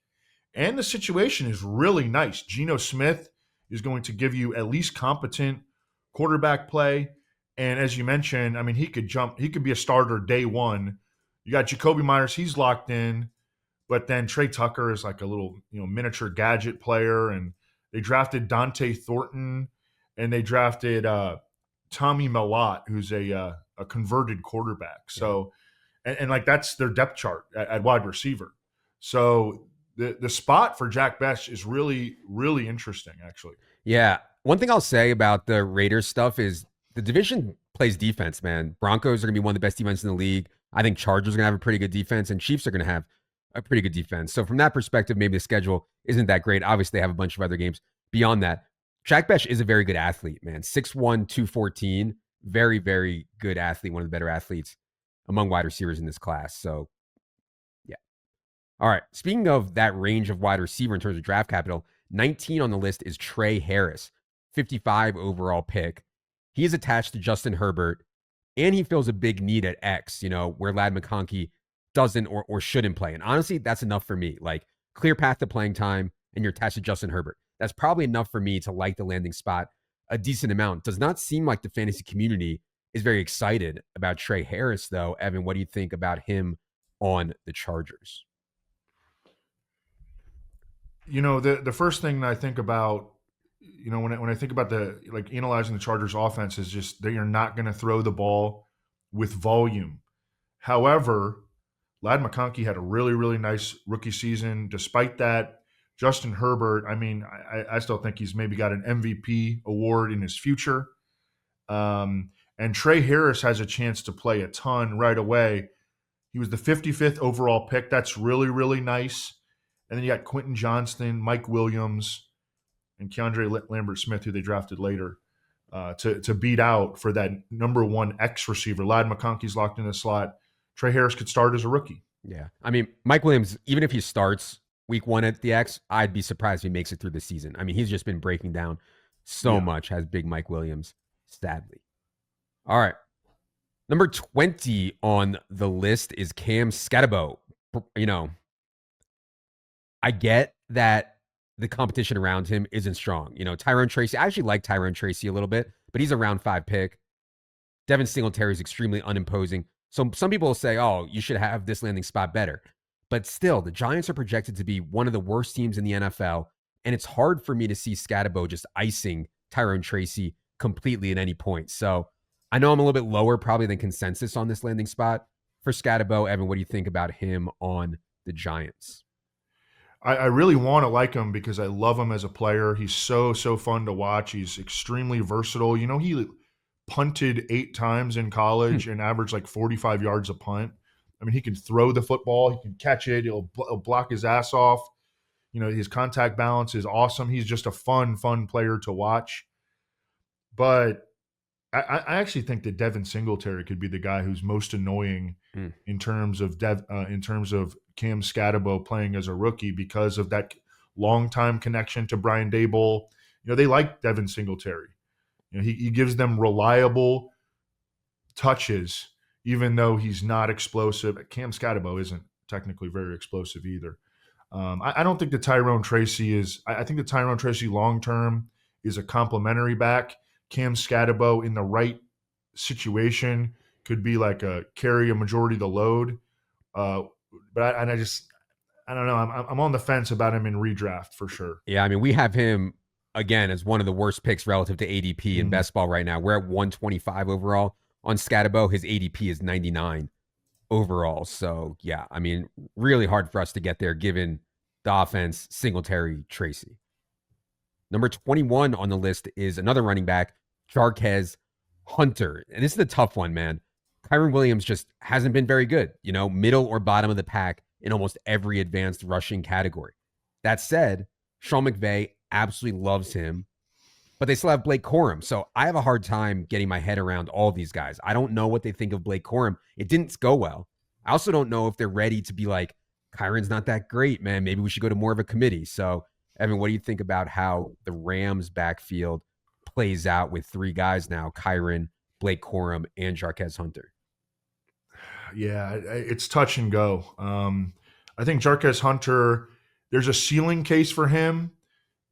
S1: and the situation is really nice. Geno Smith is going to give you at least competent quarterback play. And as you mentioned, I mean, he could be a starter day one. You got Jacoby Myers, he's locked in, but then Trey Tucker is like a little, miniature gadget player. And they drafted Dante Thornton, and they drafted Tommy Mellott, who's a converted quarterback. So, and like that's their depth chart at wide receiver. So the spot for Jack Besh is really, really interesting, actually.
S2: Yeah. One thing I'll say about the Raiders stuff is the division plays defense, man. Broncos are going to be one of the best defenses in the league. I think Chargers are going to have a pretty good defense, and Chiefs are going to have a pretty good defense. So from that perspective, maybe the schedule isn't that great. Obviously, they have a bunch of other games beyond that. Jack Besh is a very good athlete, man. 6'1", 214. Very, very good athlete. One of the better athletes among wide receivers in this class. So, yeah. All right. Speaking of that range of wide receiver in terms of draft capital, 19 on the list is Trey Harris. 55 overall pick. He is attached to Justin Herbert, and he fills a big need at X, where Ladd McConkey doesn't or shouldn't play. And honestly, that's enough for me. Like, clear path to playing time, and you're attached to Justin Herbert. That's probably enough for me to like the landing spot a decent amount. Does not seem like the fantasy community is very excited about Trey Harris, though. Evan, what do you think about him on the Chargers?
S1: The first thing that I think about, when I think about analyzing the Chargers offense is just they are not going to throw the ball with volume. However, Ladd McConkey had a really, really nice rookie season. Despite that, Justin Herbert, I still think he's maybe got an MVP award in his future. And Trey Harris has a chance to play a ton right away. He was the 55th overall pick. That's really, really nice. And then you got Quentin Johnston, Mike Williams, and Keandre Lambert-Smith, who they drafted later, to beat out for that number one X receiver. Ladd McConkey's locked in the slot. Trey Harris could start as a rookie.
S2: Yeah. Mike Williams, even if he starts week 1 at the X, I'd be surprised if he makes it through the season. He's just been breaking down so much, has big Mike Williams, sadly. All right. Number 20 on the list is Cam Skattebo. I get that the competition around him isn't strong. Tyrone Tracy, I actually like Tyrone Tracy a little bit, but he's a round 5 pick. Devin Singletary is extremely unimposing. So some people will say, oh, you should have this landing spot better. But still, the Giants are projected to be one of the worst teams in the NFL, and it's hard for me to see Skattebo just icing Tyrone Tracy completely at any point. So I know I'm a little bit lower probably than consensus on this landing spot for Skattebo. Evan, what do you think about him on the Giants?
S1: I really want to like him because I love him as a player. He's so fun to watch. He's extremely versatile. He punted 8 times in college and averaged like 45 yards a punt. He can throw the football. He can catch it. He'll block his ass off. His contact balance is awesome. He's just a fun player to watch. But I actually think that Devin Singletary could be the guy who's most annoying in terms of Cam Skattebo playing as a rookie because of that long-time connection to Brian Daboll. They like Devin Singletary. He gives them reliable touches, even though he's not explosive. Cam Skattebo isn't technically very explosive either. I don't think that Tyrone Tracy is. I think that Tyrone Tracy long-term is a complimentary back. Cam Skattebo in the right situation could be like carry a majority of the load. But I don't know. I'm on the fence about him in redraft for sure.
S2: Yeah, we have him again as one of the worst picks relative to ADP in best ball right now. We're at 125 overall on Skattebo. His ADP is 99 overall. So yeah, really hard for us to get there given the offense, Singletary, Tracy. Number 21 on the list is another running back, Jarquez Hunter. And this is a tough one, man. Kyren Williams just hasn't been very good, middle or bottom of the pack in almost every advanced rushing category. That said, Sean McVay absolutely loves him, but they still have Blake Corum. So I have a hard time getting my head around all these guys. I don't know what they think of Blake Corum. It didn't go well. I also don't know if they're ready to be like, Kyron's not that great, man. Maybe we should go to more of a committee. So Evan, what do you think about how the Rams backfield plays out with 3 guys now, Kyren, Blake Corum, and Jarquez Hunter?
S1: Yeah, it's touch and go. I think Jarquez Hunter, there's a ceiling case for him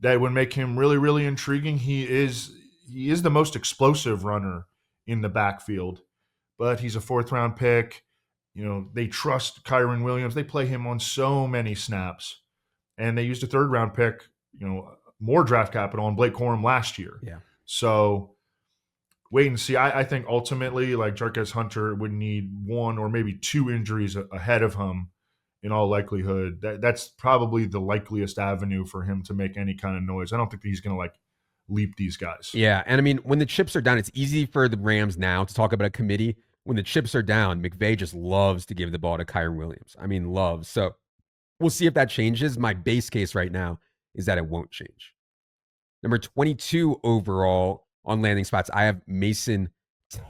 S1: that would make him really, really intriguing. He is the most explosive runner in the backfield, but he's a 4th-round pick. They trust Kyren Williams. They play him on so many snaps. And they used a 3rd-round pick, more draft capital on Blake Corum last year.
S2: Yeah.
S1: So wait and see. I think ultimately, Jarquez Hunter would need 1 or maybe 2 injuries ahead of him in all likelihood. That's probably the likeliest avenue for him to make any kind of noise. I don't think that he's going to leap these guys.
S2: Yeah. And when the chips are down, it's easy for the Rams now to talk about a committee. When the chips are down, McVay just loves to give the ball to Kyren Williams. Loves. So we'll see if that changes. My base case right now is that it won't change. Number 22 overall on landing spots, I have Mason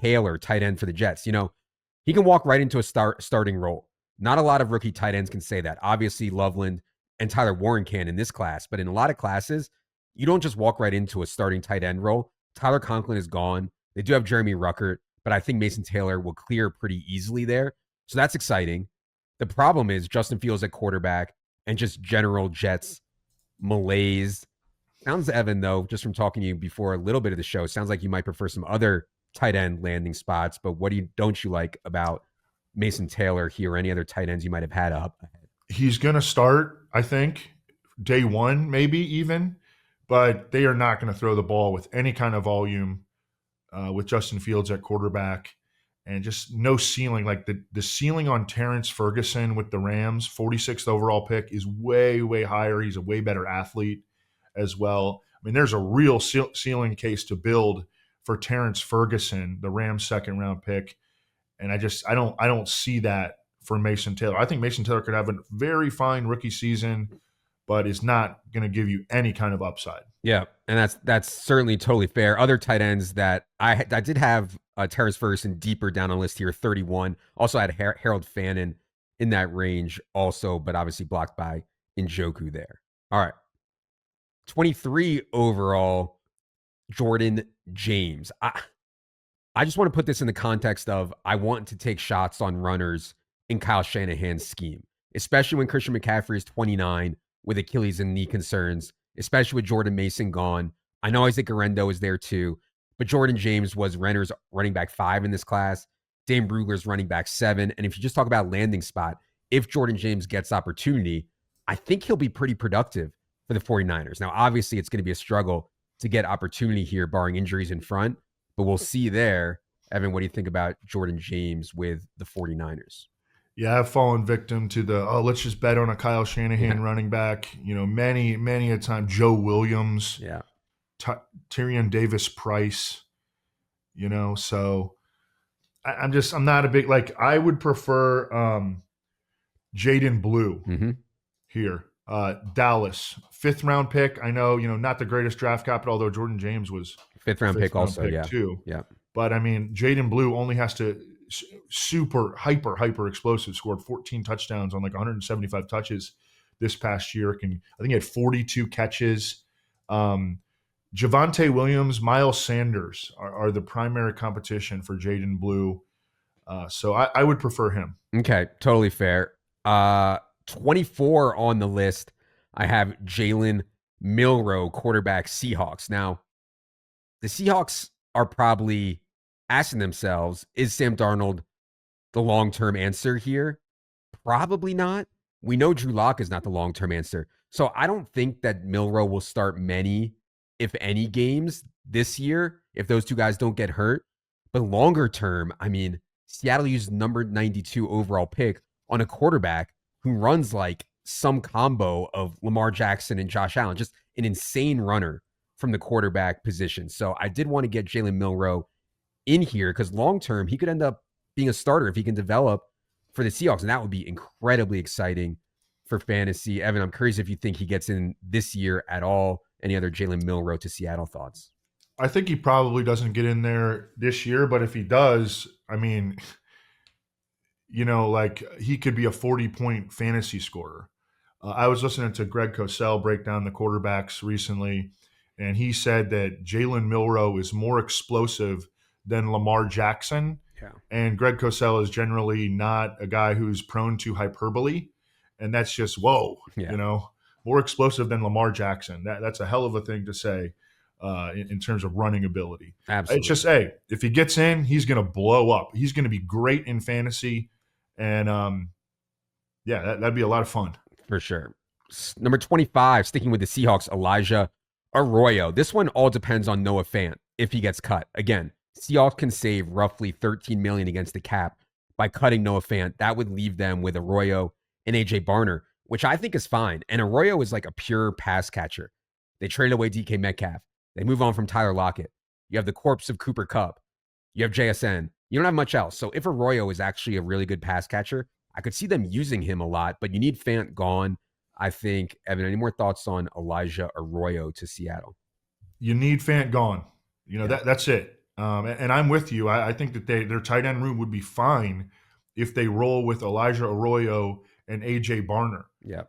S2: Taylor, tight end for the Jets. He can walk right into a starting role. Not a lot of rookie tight ends can say that. Obviously, Loveland and Tyler Warren can in this class, but in a lot of classes, you don't just walk right into a starting tight end role. Tyler Conklin is gone. They do have Jeremy Ruckert, but I think Mason Taylor will clear pretty easily there. So that's exciting. The problem is Justin Fields at quarterback and just general Jets malaise. Sounds, Evan, though, just from talking to you before a little bit of the show, sounds like you might prefer some other tight end landing spots. But what don't you like about Mason Taylor here or any other tight ends you might have had up ahead?
S1: He's going to start, I think, day one, maybe even, but they are not going to throw the ball with any kind of volume with Justin Fields at quarterback and just no ceiling. Like the ceiling on Terrence Ferguson with the Rams, 46th overall pick, is way, way higher. He's a way better athlete as well. I mean, there's a real ceiling case to build for Terrence Ferguson, the Rams' second round pick. And I don't see that for Mason Taylor. I think Mason Taylor could have a very fine rookie season, but is not going to give you any kind of upside.
S2: Yeah, and that's certainly totally fair. Other tight ends that I did have Terrence Ferguson deeper down on the list here, 31. Also had Harold Fannin in that range also, but obviously blocked by Njoku there. All right. 23 overall, Jordan James. I just want to put this in the context of I want to take shots on runners in Kyle Shanahan's scheme, especially when Christian McCaffrey is 29 with Achilles and knee concerns, especially with Jordan Mason gone. I know Isaac Arendo is there too, but Jordan James was Renner's running back 5 in this class. Dane Brugler's running back 7. And if you just talk about landing spot, if Jordan James gets opportunity, I think he'll be pretty productive for the 49ers. Now, obviously, it's going to be a struggle to get opportunity here, barring injuries in front, but we'll see there. Evan, what do you think about Jordan James with the 49ers?
S1: Yeah, I've fallen victim to let's just bet on a Kyle Shanahan running back. You know, many a time. Joe Williams, Tyrion Davis Price, you know, so I'm not a big, like, I would prefer Jaden Blue here. Dallas, 5th round pick. I know, not the greatest draft capital, although Jordan James was
S2: 5th round pick also,
S1: too.
S2: Yeah.
S1: But I mean, Jaden Blue only has to super hyper explosive, scored 14 touchdowns on like 175 touches this past year. I think he had 42 catches. Javonte Williams, Miles Sanders are the primary competition for Jaden Blue. So I would prefer him.
S2: Okay, totally fair. 24 on the list, I have Jalen Milroe, quarterback, Seahawks. Now, the Seahawks are probably asking themselves, is Sam Darnold the long-term answer here? Probably not. We know Drew Lock is not the long-term answer. So I don't think that Milroe will start many, if any, games this year if those two guys don't get hurt. But longer term, I mean, Seattle used number 92 overall pick on a quarterback who runs like some combo of Lamar Jackson and Josh Allen, just an insane runner from the quarterback position. So I did want to get Jalen Milroe in here because long-term, he could end up being a starter if he can develop for the Seahawks. And that would be incredibly exciting for fantasy. Evan, I'm curious if you think he gets in this year at all. Any other Jalen Milroe to Seattle thoughts?
S1: I think he probably doesn't get in there this year, but if he does, I mean, like he could be a 40-point fantasy scorer. I was listening to Greg Cosell break down the quarterbacks recently, and he said that Jalen Milroe is more explosive than Lamar Jackson.
S2: Yeah.
S1: And Greg Cosell is generally not a guy who's prone to hyperbole. And that's just, whoa, more explosive than Lamar Jackson. That's a hell of a thing to say in terms of running ability.
S2: Absolutely.
S1: It's just, if he gets in, he's going to blow up. He's going to be great in fantasy. And, that'd be a lot of fun.
S2: For sure. Number 25, sticking with the Seahawks, Elijah Arroyo. This one all depends on Noah Fant if he gets cut. Again, Seahawks can save roughly $13 million against the cap by cutting Noah Fant. That would leave them with Arroyo and AJ Barner, which I think is fine. And Arroyo is like a pure pass catcher. They traded away DK Metcalf. They move on from Tyler Lockett. You have the corpse of Cooper Kupp. You have JSN. You don't have much else. So if Arroyo is actually a really good pass catcher, I could see them using him a lot, but you need Fant gone. I think, Evan, any more thoughts on Elijah Arroyo to Seattle?
S1: You need Fant gone. That's it. And I'm with you. I think that their tight end room would be fine if they roll with Elijah Arroyo and AJ Barner.
S2: Yeah.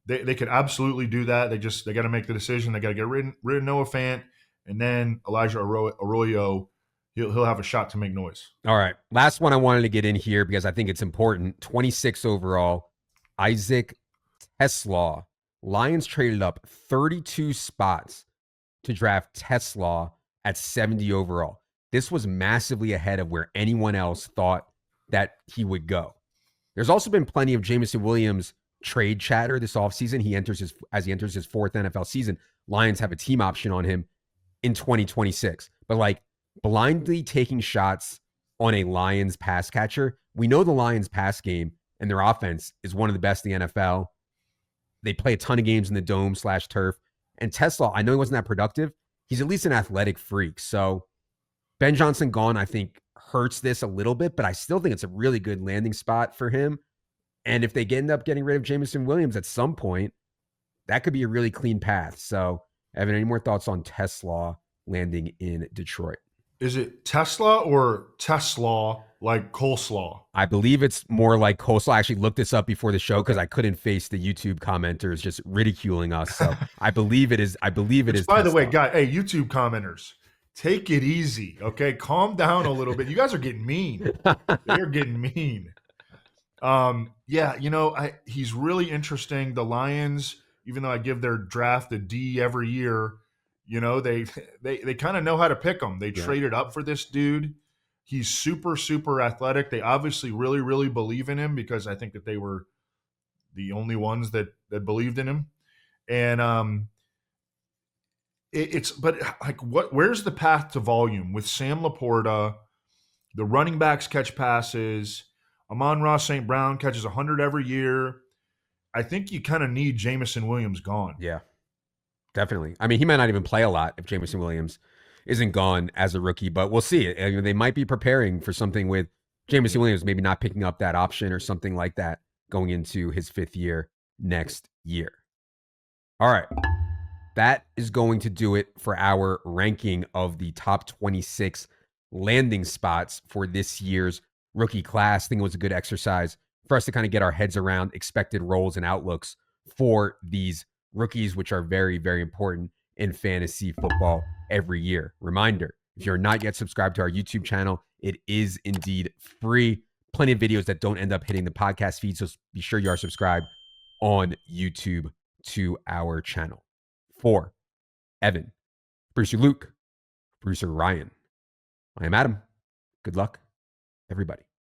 S1: They could absolutely do that. They got to make the decision. They got to get rid of Noah Fant, and then Elijah Arroyo. He'll have a shot to make noise.
S2: All right. Last one I wanted to get in here because I think it's important. 26 overall, Isaac Tesla. Lions traded up 32 spots to draft Tesla at 70 overall. This was massively ahead of where anyone else thought that he would go. There's also been plenty of Jameson Williams trade chatter this offseason. He enters his fourth NFL season. Lions have a team option on him in 2026. But like blindly taking shots on a Lions pass catcher, we know the Lions pass game and their offense is one of the best in the NFL. They play a ton of games in the dome/turf. And Tesla, I know he wasn't that productive. He's at least an athletic freak. So Ben Johnson gone, I think, hurts this a little bit, but I still think it's a really good landing spot for him. And if they end up getting rid of Jameson Williams at some point, that could be a really clean path. So, Evan, any more thoughts on Tesla landing in Detroit?
S1: Is it Tesla or Tesla like coleslaw?
S2: I believe it's more like coleslaw. I actually looked this up before the show because I couldn't face the YouTube commenters just ridiculing us. So I believe it is. By
S1: Tesla. The way, guy, hey, YouTube commenters, take it easy, okay? Calm down a little bit. You guys are getting mean. They're getting mean. Yeah, he's really interesting. The Lions, even though I give their draft a D every year, they kind of know how to pick them. They traded up for this dude. He's super, super athletic. They obviously really, really believe in him because I think that they were the only ones that believed in him. And where's the path to volume with Sam Laporta? The running backs catch passes. Amon-Ra St. Brown catches 100 every year. I think you kind of need Jameson Williams gone.
S2: Yeah, definitely. I mean, he might not even play a lot if Jameson Williams isn't gone as a rookie, but we'll see. I mean, they might be preparing for something with Jameson Williams, maybe not picking up that option or something like that going into his fifth year next year. All right. That is going to do it for our ranking of the top 26 landing spots for this year's rookie class. I think it was a good exercise for us to kind of get our heads around expected roles and outlooks for these rookies, which are very, very important in fantasy football every year. Reminder, if you're not yet subscribed to our YouTube channel, it is indeed free. Plenty of videos that don't end up hitting the podcast feed, so be sure you are subscribed on YouTube to our channel. For Evan, producer Luke, producer Ryan, I am Adam. Good luck, everybody.